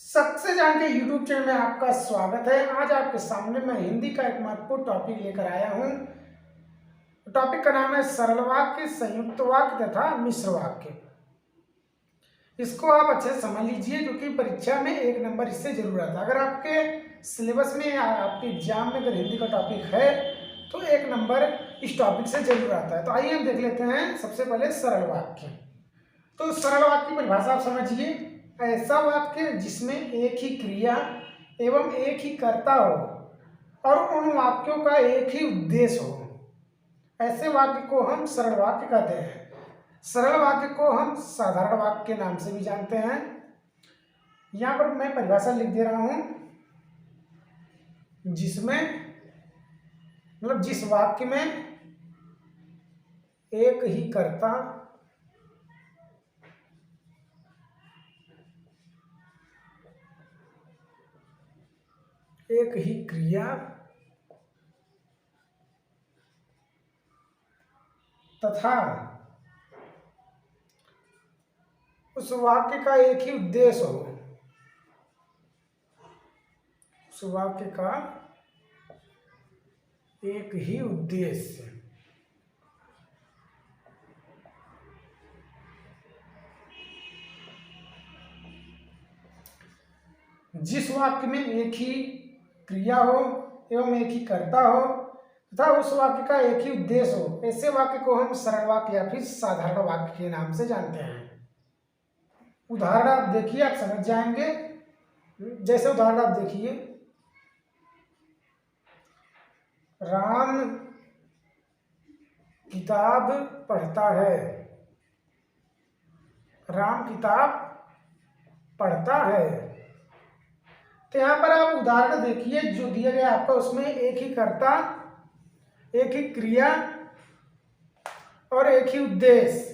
Success जान के YouTube channel में आपका स्वागत है। आज आपके सामने मैं हिंदी का एक महत्वपूर्ण टॉपिक लेकर आया हूँ। टॉपिक का नाम है सरल वाक्य, संयुक्त वाक्य तथा मिश्र वाक्य। इसको आप अच्छे से समझ लीजिए क्योंकि परीक्षा में 1 नंबर इससे जरूर आता है। अगर आपके सिलेबस में आपके एग्जाम में अगर हिंदी का टॉपिक है तो 1 नंबर इस टॉपिक से जरूर आता है। तो आइए हम देख लेते हैं सबसे पहले सरल वाक्य। तो सरल वाक्य की परिभाषा आप समझिए, ऐसा वाक्य जिसमें एक ही क्रिया एवं एक ही कर्ता हो और उन वाक्यों का एक ही उद्देश्य हो, ऐसे वाक्य को हम सरल वाक्य कहते हैं। सरल वाक्य को हम साधारण वाक्य के नाम से भी जानते हैं। यहां पर मैं परिभाषा लिख दे रहा हूं, जिसमें मतलब जिस वाक्य में एक ही कर्ता एक ही क्रिया तथा उस वाक्य का एक ही उद्देश्य हो, उस वाक्य का एक ही उद्देश्य। जिस वाक्य में एक ही क्रिया हो एवं एक ही कर्ता हो तथा उस वाक्य का एक ही उद्देश्य हो, ऐसे वाक्य को हम सरल वाक्य या फिर साधारण वाक्य के नाम से जानते हैं। उदाहरण आप देखिए, आप समझ जाएंगे। जैसे उदाहरण आप देखिए, राम किताब पढ़ता है। राम किताब पढ़ता है। तो यहां पर आप उदाहरण देखिए, जो दिया गया आपका उसमें एक ही कर्ता, एक ही क्रिया और एक ही उद्देश्य।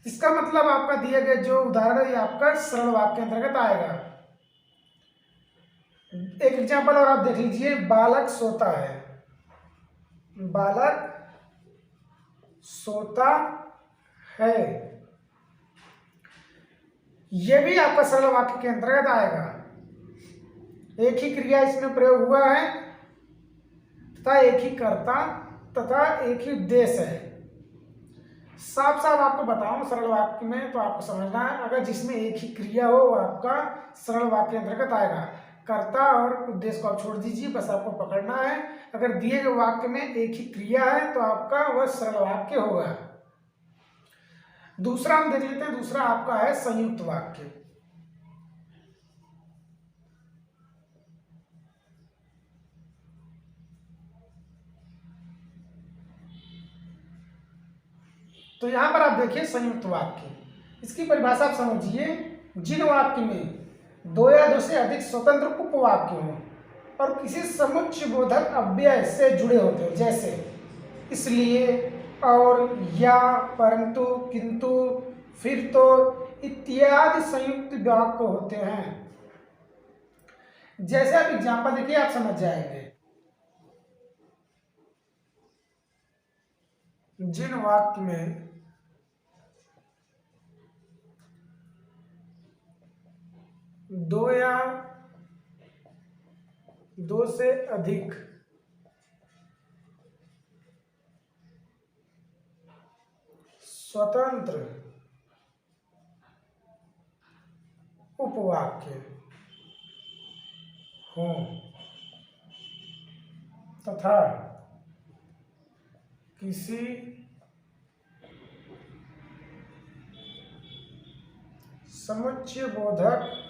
इसका मतलब आपका दिया गया जो उदाहरण है आपका सरल वाक्य के अंतर्गत आएगा। एक एग्जांपल और आप देख लीजिए, बालक सोता है। बालक सोता है, यह भी आपका सरल वाक्य के अंतर्गत आएगा। एक ही क्रिया इसमें प्रयोग हुआ है तथा एक ही कर्ता तथा एक ही उद्देश्य है। साफ साफ आपको बताऊं सरल वाक्य में तो आपको समझना है, अगर जिसमें एक ही क्रिया हो वो आपका सरल वाक्य के अंतर्गत आएगा। कर्ता और उद्देश्य को आप छोड़ दीजिए, बस आपको पकड़ना है। अगर दिए गए वाक्य में एक ही क्रिया है तो आपका वह सरल वाक्य होगा। दूसरा हम देख लेते हैं, दूसरा आपका है संयुक्त वाक्य। तो यहां पर आप देखिए संयुक्त वाक्य, इसकी परिभाषा आप समझिए, जिन वाक्य में 2 या 2 से अधिक स्वतंत्र उपवाक्य हों और किसी समुच्चय बोधक अव्यय से जुड़े होते हैं, जैसे इसलिए, और, या, परंतु, किंतु, फिर तो इत्यादि संयुक्त वाक्य होते हैं। जैसे आप एग्जाम्पल देखिए, आप समझ जाएंगे। जिन वाक्य में 2 या 2 से अधिक स्वतंत्र उपवाक्य हों तथा किसी समुच्चय बोधक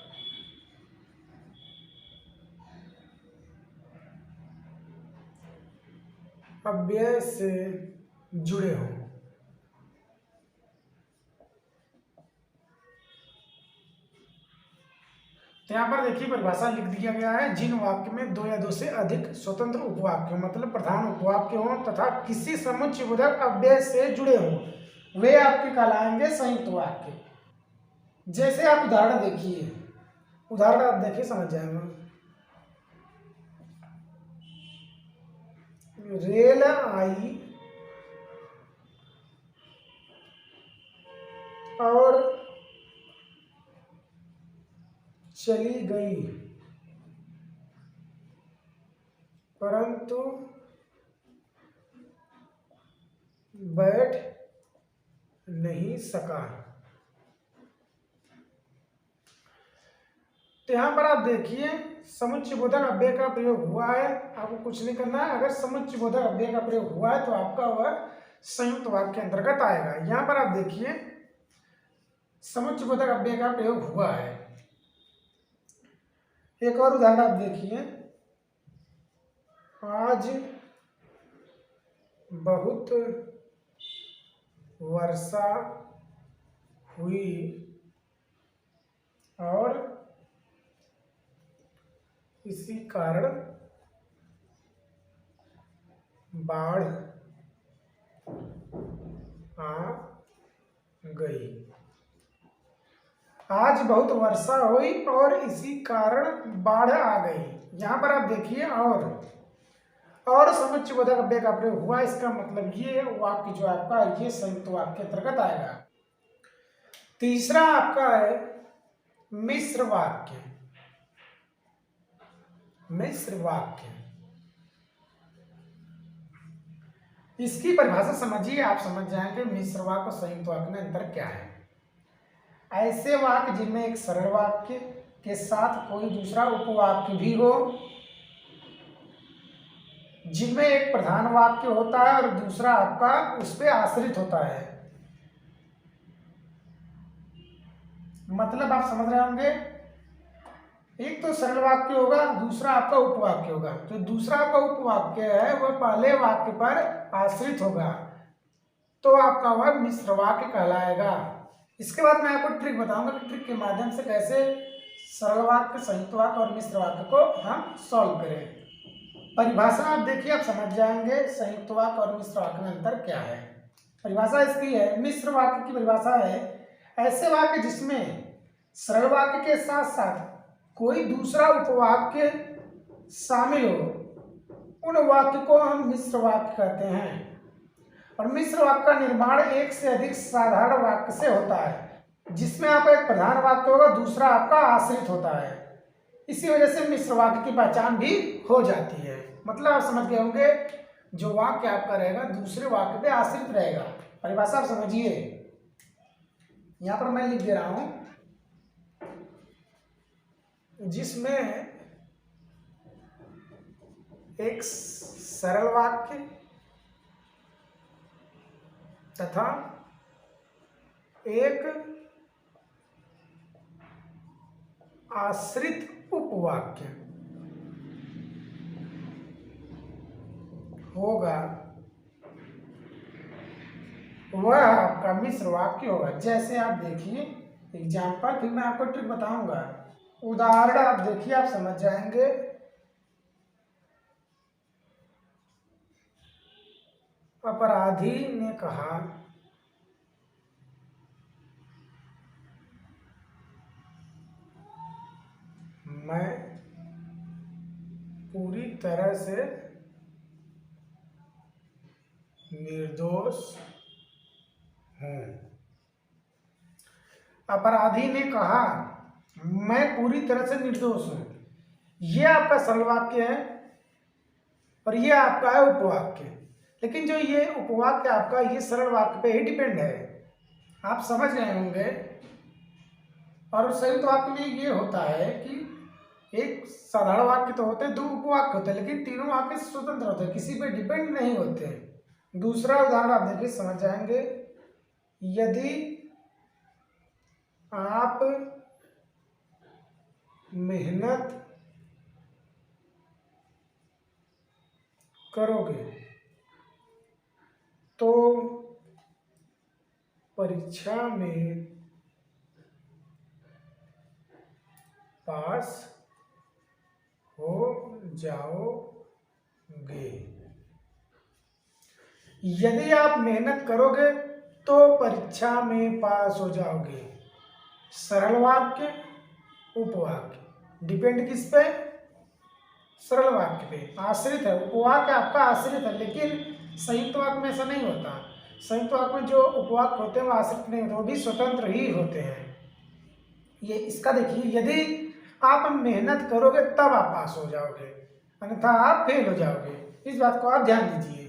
अव्यय से जुड़े हों। तो यहां पर देखिए परिभाषा लिख दिया गया है, जिन वाक्य में 2 या 2 से अधिक स्वतंत्र उपवाक्य मतलब प्रधान उपवाक्य हों तथा किसी समुच्चय बोधक अव्यय से जुड़े हों, वे आपके कहलाएंगे संयुक्त वाक्य। जैसे आप उदाहरण देखिए, उदाहरण आप देखिए समझ जाएंगे। रेल आई और चली गई परंतु बैठ नहीं सका। तो यहां पर आप देखिए समुच्चय बोधक अव्यय का प्रयोग हुआ है, आपको कुछ नहीं करना है। अगर समुच्चय बोधक अव्यय का प्रयोग हुआ है तो आपका वह संयुक्त वाक्य के अंतर्गत आएगा। यहां पर आप देखिए समुच्चय बोधक अव्यय का प्रयोग हुआ है। एक और उदाहरण आप देखिए, आज बहुत वर्षा हुई और इसी कारण बाढ़ आ गई। आज बहुत वर्षा हुई और इसी कारण बाढ़ आ गई। यहां पर आप देखिए और समुच्चय बोधक अव्यय का प्रयोग हुआ, इसका मतलब ये वाक्य जो आपका ये संयुक्त वाक्य के अंतर्गत आएगा। तीसरा आपका है मिश्र वाक्य। मिश्र वाक्य, इसकी परिभाषा समझिए, आप समझ जाएंगे मिश्र वाक्य और संयुक्त वाक्य में अंतर क्या है। ऐसे वाक्य जिनमें एक सरल वाक्य के साथ कोई दूसरा उपवाक्य भी हो, जिनमें एक प्रधान वाक्य होता है और दूसरा आपका उस पर आश्रित होता है। मतलब आप समझ रहे होंगे, एक तो सरल वाक्य होगा, दूसरा आपका उपवाक्य होगा। जो दूसरा आपका उपवाक्य है वह पहले वाक्य पर आश्रित होगा, तो आपका वह मिश्र वाक्य कहलाएगा। इसके बाद मैं आपको ट्रिक बताऊंगा कि ट्रिक के माध्यम से कैसे सरल वाक्य, संयुक्त वाक्य और मिश्र वाक्य को हम सॉल्व करें। परिभाषा आप देखिए, आप समझ जाएंगे संयुक्त वाक्य और मिश्र वाक्य में अंतर क्या है। परिभाषा इसकी है, मिश्र वाक्य की परिभाषा है ऐसे वाक्य जिसमें सरल वाक्य के साथ साथ कोई दूसरा उपवाक्य शामिल हो, उन वाक्य को हम मिश्र वाक्य कहते हैं। और मिश्र वाक्य का निर्माण एक से अधिक साधारण वाक्य से होता है, जिसमें आपका एक प्रधान वाक्य होगा, दूसरा आपका आश्रित होता है। इसी वजह से मिश्र वाक्य की पहचान भी हो जाती है। मतलब आप समझ गए होंगे, जो वाक्य आपका रहेगा दूसरे वाक्य पे आश्रित रहेगा। परिभाषा आप समझिए, यहां पर मैं लिख दे रहा हूं, जिसमें एक सरल वाक्य तथा एक आश्रित उपवाक्य होगा, वह आपका मिश्र वाक्य होगा। जैसे आप देखिए एग्जाम्पल, फिर मैं आपको ट्रिक बताऊंगा। उदाहरण आप देखिए, आप समझ जाएंगे। अपराधी ने कहा, मैं पूरी तरह से निर्दोष हूं। अपराधी ने कहा, मैं पूरी तरह से निर्दोष हूं। यह आपका सरल वाक्य है और यह आपका है उपवाक्य। लेकिन जो ये उपवाक्य आपका ये सरल वाक्य पे ही डिपेंड है, आप समझ रहे होंगे। और संयुक्त वाक्य में ये होता है कि एक साधारण वाक्य तो होते हैं, दो उपवाक्य होते हैं, लेकिन तीनों वाक्य स्वतंत्र होते हैं, किसी पे डिपेंड नहीं होते। दूसरा उदाहरण आप देखिए, समझ जाएंगे। यदि आप मेहनत करोगे तो परीक्षा में पास हो जाओगे। यदि आप मेहनत करोगे तो परीक्षा में पास हो जाओगे। सरल वाक्य, उपवाक्य, डिपेंड किस पे? सरल वाक्य पे, आश्रित है। उपवाक्य आपका आश्रित है, लेकिन संयुक्त वाक्य में ऐसा नहीं होता। संयुक्त वाक्य में जो उपवाक्य होते हैं वो आश्रित नहीं होते, वो भी स्वतंत्र ही होते हैं। ये इसका देखिए, यदि आप मेहनत करोगे तब आप पास हो जाओगे, अन्यथा आप फेल हो जाओगे। इस बात को आप ध्यान दीजिए।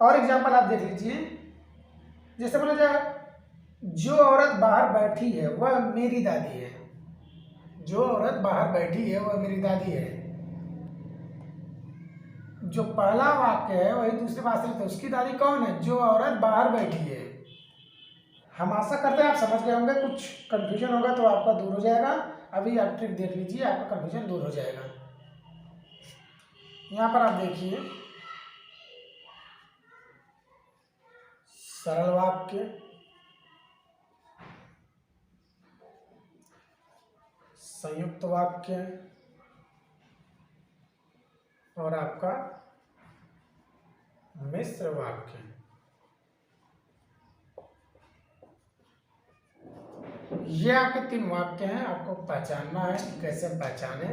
और एग्जाम्पल आप देख लीजिए, जैसे बोला जाए, जो औरत बाहर बैठी है वह मेरी दादी है। जो औरत बाहर बैठी है वह मेरी दादी है। जो पहला वाक्य है वही दूसरे पास, उसकी दादी कौन है? जो औरत बाहर बैठी है। हम आशा करते हैं आप समझ गए होंगे। कुछ कंफ्यूजन होगा तो आपका दूर हो जाएगा। अभी आप ट्रिक देख लीजिए, आपका कंफ्यूजन दूर हो जाएगा। यहाँ पर आप देखिए, सरल वाक्य, संयुक्त वाक्य और आपका मिश्र वाक्य। ये आपके 3 वाक्य हैं, आपको पहचानना है कि कैसे पहचाने।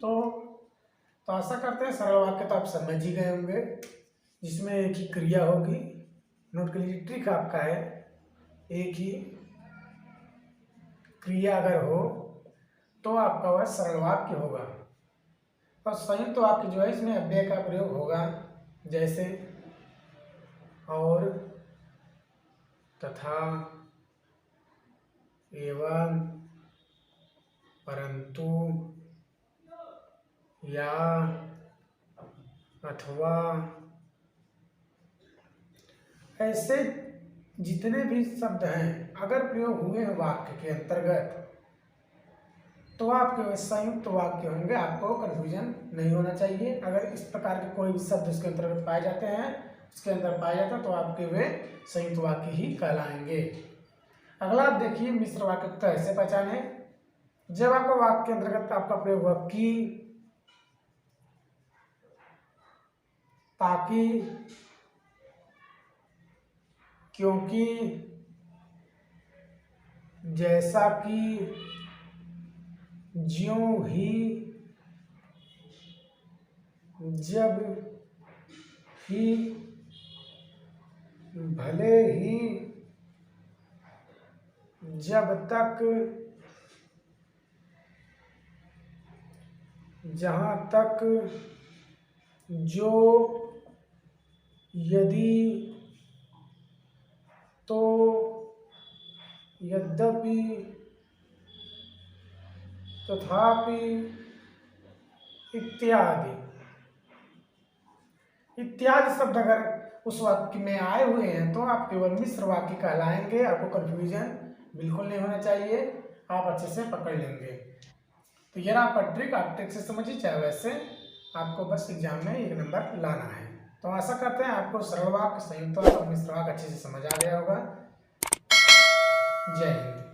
तो आशा करते हैं सरल वाक्य तो आप समझ ही गए होंगे, जिसमें एक ही क्रिया होगी। नोट कर लीजिए, ट्रिक आपका है, एक ही क्रिया अगर हो तो आपका वह सरल वाक्य होगा। और संयुक्त वाक्य जो है, इसमें अव्यय का प्रयोग होगा, जैसे और, तथा, एवं, परंतु, या, अथवा। ऐसे जितने भी शब्द हैं अगर प्रयोग हुए हैं वाक्य के अंतर्गत तो आपके संयुक्त वाक्य होंगे। आपको कंफ्यूजन नहीं होना चाहिए। अगर इस प्रकार के कोई भी शब्द उसके अंतर्गत पाए जाते हैं, उसके अंदर पाए जाते हैं, तो आपके वे संयुक्त वाक्य ही कहलाएंगे। अगला आप देखिए, मिश्र वाक्य तो ऐसे पहचाने, जब आपका वाक्य के अंतर्गत आपका प्रयोग हुआ कि, ताकि, क्योंकि, जैसा कि, ज्यों ही, जब ही, भले ही, जब तक, जहाँ तक, जो, यदि, तो, यद्यपि, तथापि, इत्यादि। इत्यादि शब्द अगर उस वाक्य में आए हुए हैं तो आप केवल मिश्र वाक्य कहलाएंगे। आपको कंफ्यूजन बिल्कुल नहीं होना चाहिए, आप अच्छे से पकड़ लेंगे। तो यह आपका ट्रिक, आप ट्रिक से समझिए, चाहे वैसे आपको बस एग्जाम में 1 नंबर लाना है। तो आशा करते हैं आपको सरल वाक्य, संयुक्त वाक्य और मिश्र वाक्य अच्छे से समझ आ गया होगा। जय हिंद।